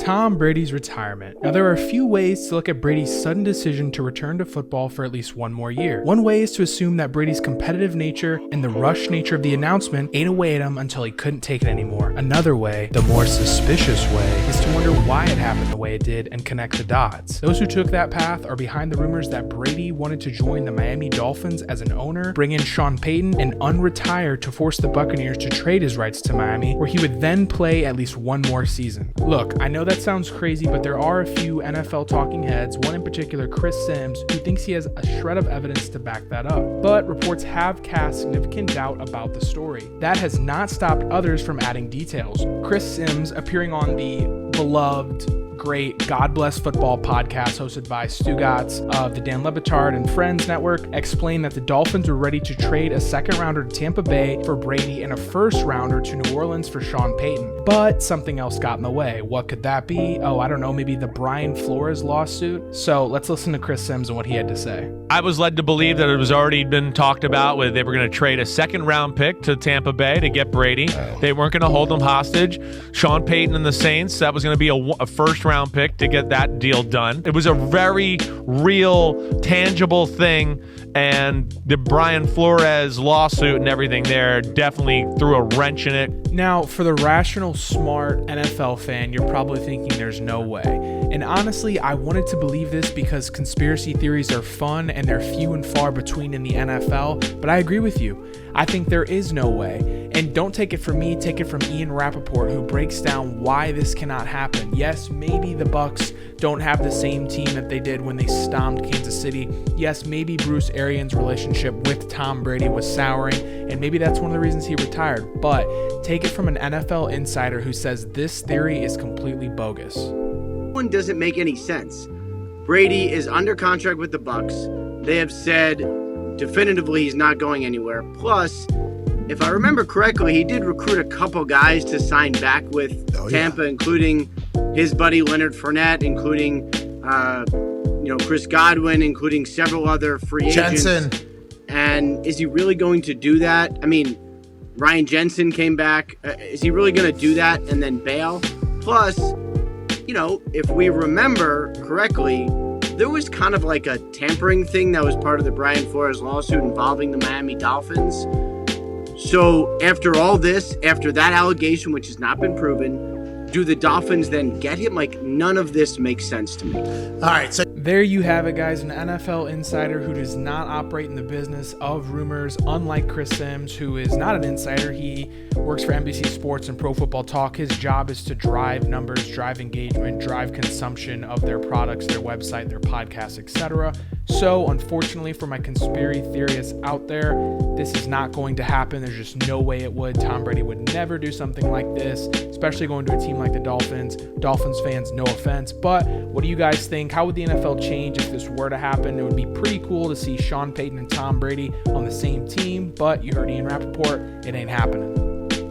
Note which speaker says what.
Speaker 1: Tom Brady's retirement. Now, there are a few ways to look at Brady's sudden decision to return to football for at least one more year. One way is to assume that Brady's competitive nature and the rush nature of the announcement ate away at him until he couldn't take it anymore. Another way, the more suspicious way, is to wonder why it happened the way it did and connect the dots. Those who took that path are behind the rumors that Brady wanted to join the Miami Dolphins as an owner, bring in Sean Payton, and unretire to force the Buccaneers to trade his rights to Miami, where he would then play at least one more season. Look, I know that sounds crazy, but there are a few NFL talking heads, one in particular, Chris Sims, who thinks he has a shred of evidence to back that up. But reports have cast significant doubt about the story. That has not stopped others from adding details. Chris Sims, appearing on the beloved, great God Bless Football podcast hosted by Stugotz of the Dan Le Batard and Friends Network, explained that the Dolphins were ready to trade a second rounder to Tampa Bay for Brady and a first rounder to New Orleans for Sean Payton. But something else got in the way. What could that be? Oh, I don't know, maybe the Brian Flores lawsuit? So let's listen to Chris Sims and what he had to say.
Speaker 2: I was led to believe that it was already been talked about where they were going to trade a second round pick to Tampa Bay to get Brady. They weren't going to hold him hostage. Sean Payton and the Saints, that was going to be a first round pick to get that deal done. It was a very real, tangible thing, and the Brian Flores lawsuit and everything there definitely threw a wrench in it.
Speaker 1: Now, for the rational, smart NFL fan, you're probably thinking there's no way. And honestly, I wanted to believe this because conspiracy theories are fun and they're few and far between in the NFL, but I agree with you. I think there is no way. And don't take it from me, take it from Ian Rappaport, who breaks down why this cannot happen. Yes, maybe the Bucs don't have the same team that they did when they stomped Kansas City. Yes, maybe Bruce Arians' relationship with Tom Brady was souring, and maybe that's one of the reasons he retired. But take it from an NFL insider who says this theory is completely bogus.
Speaker 3: One doesn't make any sense. Brady is under contract with the Bucs. They have said definitively he's not going anywhere. Plus, if I remember correctly, he did recruit a couple guys to sign back with Tampa, including his buddy Leonard Fournette, including Chris Godwin, including several other free agents.
Speaker 4: Jensen.
Speaker 3: And is he really going to do that? I mean, Ryan Jensen came back. Is he really going to do that and then bail? Plus, if we remember correctly, there was kind of like a tampering thing that was part of the Brian Flores lawsuit involving the Miami Dolphins. So after all this, after that allegation, which has not been proven, do the Dolphins then get him? Like, none of this makes sense to me.
Speaker 4: All right, so
Speaker 1: there you have it, guys. An NFL insider who does not operate in the business of rumors, unlike Chris Sims, who is not an insider. He works for NBC Sports and Pro Football Talk. His job is to drive numbers, drive engagement, drive consumption of their products, their website, their podcasts, etc. So, unfortunately for my conspiracy theorists out there, this is not going to happen. There's just no way it would. Tom Brady would never do something like this, especially going to a team like the Dolphins. Dolphins fans, no offense, but what do you guys think? How would the NFL change if this were to happen? It would be pretty cool to see Sean Payton and Tom Brady on the same team, but you heard Ian Rappaport, it ain't happening.